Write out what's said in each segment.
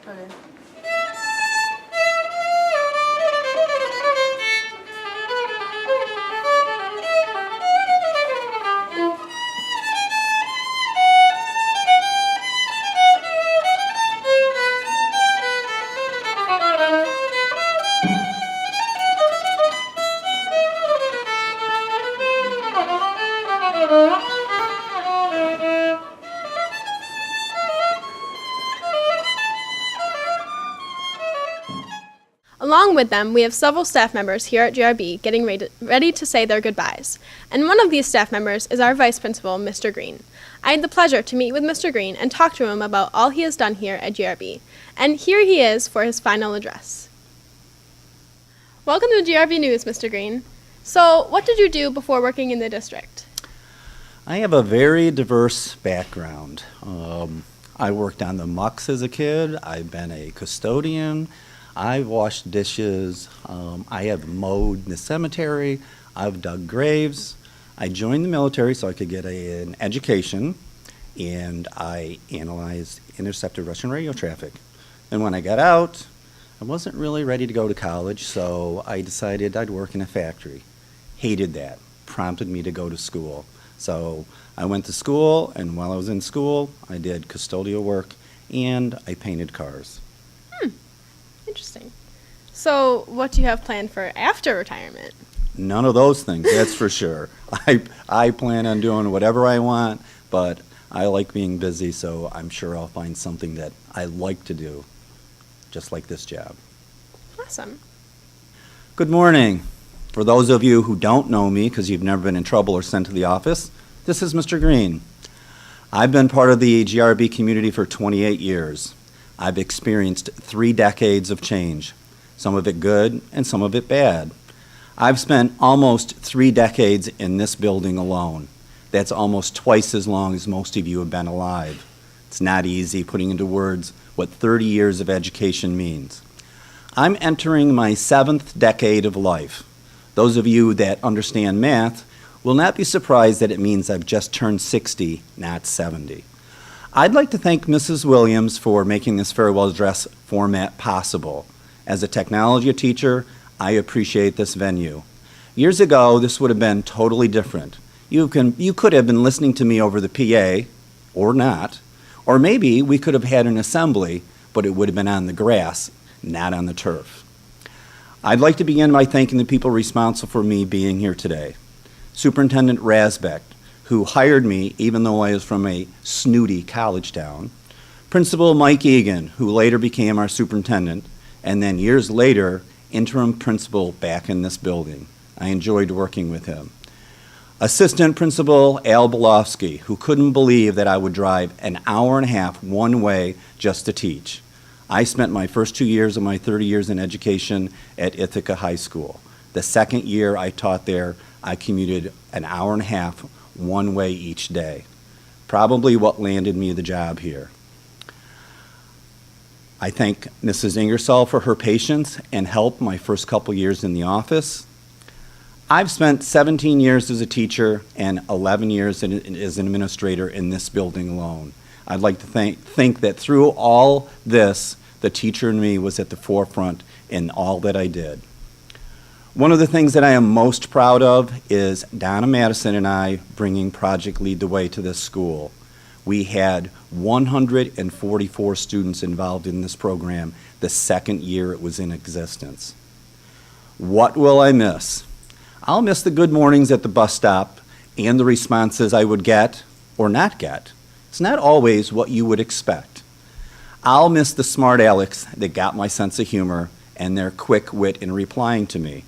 Okay. Along with them, we have several staff members here at GRB getting ready to say their goodbyes. And one of these staff members is our Vice Principal, Mr. Green. I had the pleasure to meet with Mr. Green and talk to him about all he has done here at GRB. And here he is for his final address. Welcome to GRB News, Mr. Green. So, what did you do before working in the district? I have a very diverse background. I worked on the mucks as a kid. I've been a custodian. I've washed dishes. I have mowed the cemetery. I've dug graves. I joined the military so I could get an education, and I intercepted Russian radio traffic. And when I got out, I wasn't really ready to go to college, so I decided I'd work in a factory. Hated that. Prompted me to go to school. So I went to school, and while I was in school, I did custodial work, and I painted cars. Interesting. So, what do you have planned for after retirement? None of those things, that's for sure. I plan on doing whatever I want, but I like being busy, so I'm sure I'll find something that I like to do, just like this job. Awesome. Good morning. For those of you who don't know me because you've never been in trouble or sent to the office, this is Mr. Green. I've been part of the GRB community for 28 years. I've experienced 3 decades of change, some of it good and some of it bad. I've spent almost 3 decades in this building alone. That's almost twice as long as most of you have been alive. It's not easy putting into words what 30 years of education means. I'm entering my 7th decade of life. Those of you that understand math will not be surprised that it means I've just turned 60, not 70. I'd like to thank Mrs. Williams for making this farewell address format possible. As a technology teacher, I appreciate this venue. Years ago, this would have been totally different. You could have been listening to me over the PA, or not, or maybe we could have had an assembly, but it would have been on the grass, not on the turf. I'd like to begin by thanking the people responsible for me being here today. Superintendent Rasbeck, who hired me even though I was from a snooty college town. Principal Mike Egan, who later became our superintendent, and then years later, interim principal back in this building. I enjoyed working with him. Assistant Principal Al Belofsky, who couldn't believe that I would drive an hour and a half one way just to teach. I spent my first 2 years of my 30 years in education at Ithaca High School. The second year I taught there, I commuted an hour and a half one way each day. Probably what landed me the job here. I thank Mrs. Ingersoll for her patience and help my first couple years in the office. I've spent 17 years as a teacher and 11 years as an administrator in this building alone. I'd like to think that through all this, the teacher in me was at the forefront in all that I did. One of the things that I am most proud of is Donna Madison and I bringing Project Lead the Way to this school. We had 144 students involved in this program the second year it was in existence. What will I miss? I'll miss the good mornings at the bus stop and the responses I would get or not get. It's not always what you would expect. I'll miss the smart alecks that got my sense of humor and their quick wit in replying to me.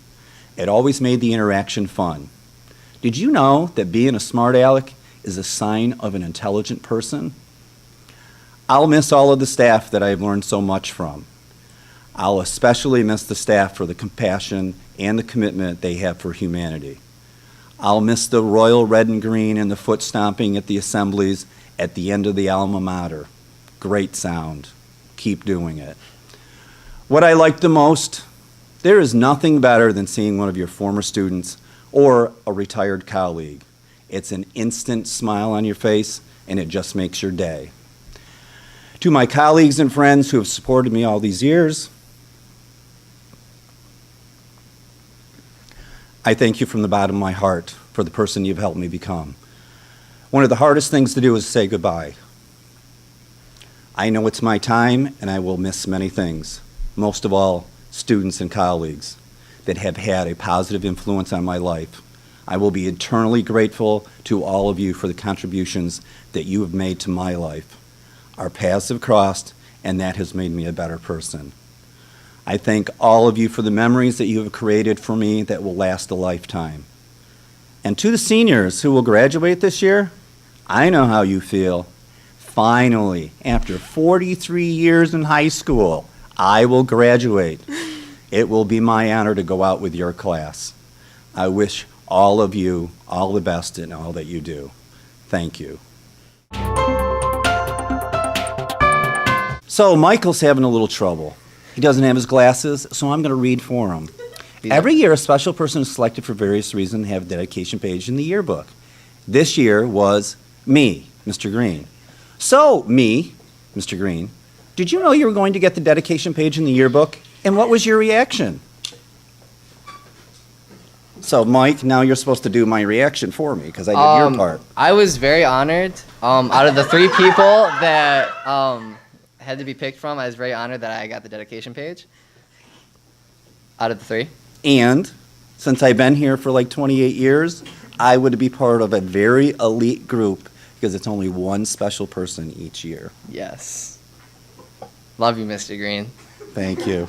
It always made the interaction fun. Did you know that being a smart aleck is a sign of an intelligent person? I'll miss all of the staff that I've learned so much from. I'll especially miss the staff for the compassion and the commitment they have for humanity. I'll miss the royal red and green and the foot stomping at the assemblies at the end of the alma mater. Great sound. Keep doing it. What I like the most, there is nothing better than seeing one of your former students or a retired colleague. It's an instant smile on your face, and it just makes your day. To my colleagues and friends who have supported me all these years, I thank you from the bottom of my heart for the person you've helped me become. One of the hardest things to do is say goodbye. I know it's my time, and I will miss many things. Most of all, students and colleagues that have had a positive influence on my life. I will be eternally grateful to all of you for the contributions that you have made to my life. Our paths have crossed, and that has made me a better person. I thank all of you for the memories that you have created for me that will last a lifetime. And to the seniors who will graduate this year, I know how you feel. Finally, after 43 years in high school, I will graduate. It will be my honor to go out with your class. I wish all of you all the best in all that you do. Thank you. So Michael's having a little trouble. He doesn't have his glasses, so I'm going to read for him. Every year, a special person is selected for various reasons and have a dedication page in the yearbook. This year was me, Mr. Green. So, me, Mr. Green, did you know you were going to get the dedication page in the yearbook? And what was your reaction? So, Mike, now you're supposed to do my reaction for me because I did your part. I was very honored. Out of the 3 people that had to be picked from, I was very honored that I got the dedication page. Out of the 3. And since I've been here for like 28 years, I would be part of a very elite group because it's only one special person each year. Yes. Love you, Mr. Green. Thank you.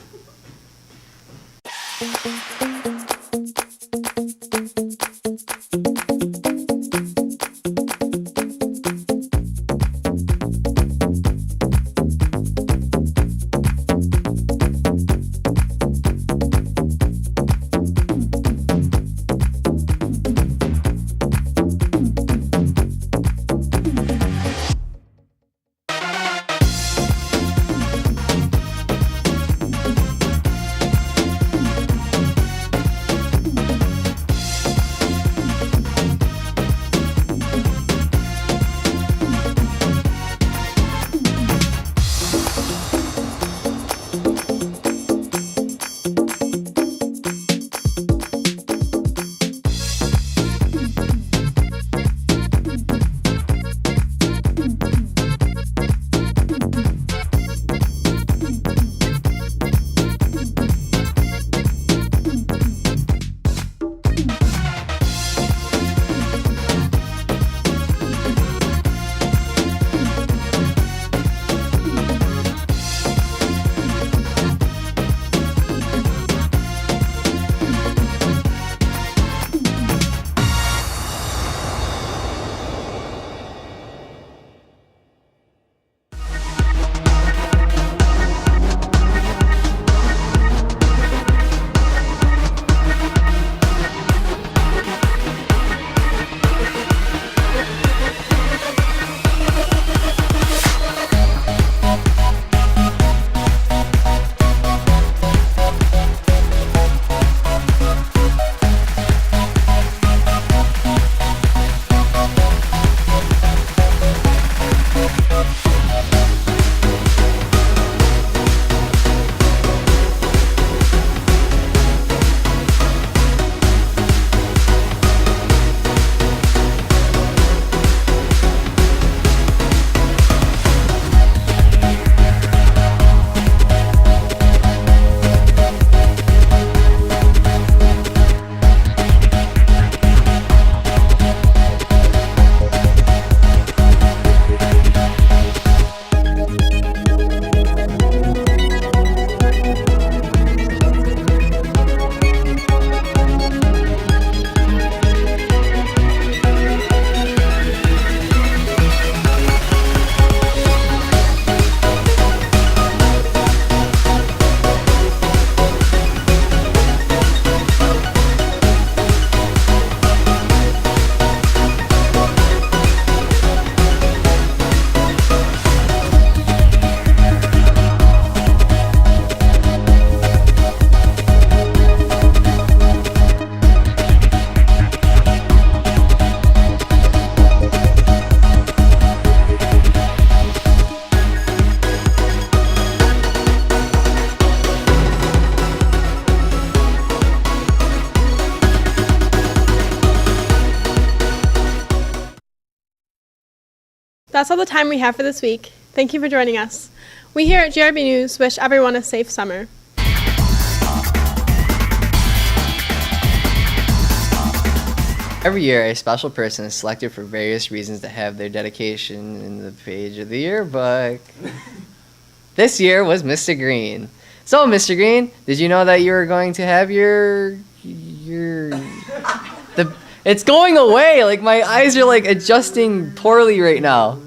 That's all the time we have for this week. Thank you for joining us. We here at GRB News wish everyone a safe summer. Every year, a special person is selected for various reasons to have their dedication in the page of the yearbook. This year was Mr. Green. So, Mr. Green, did you know that you were going to have it's going away. Like, my eyes are, like, adjusting poorly right now.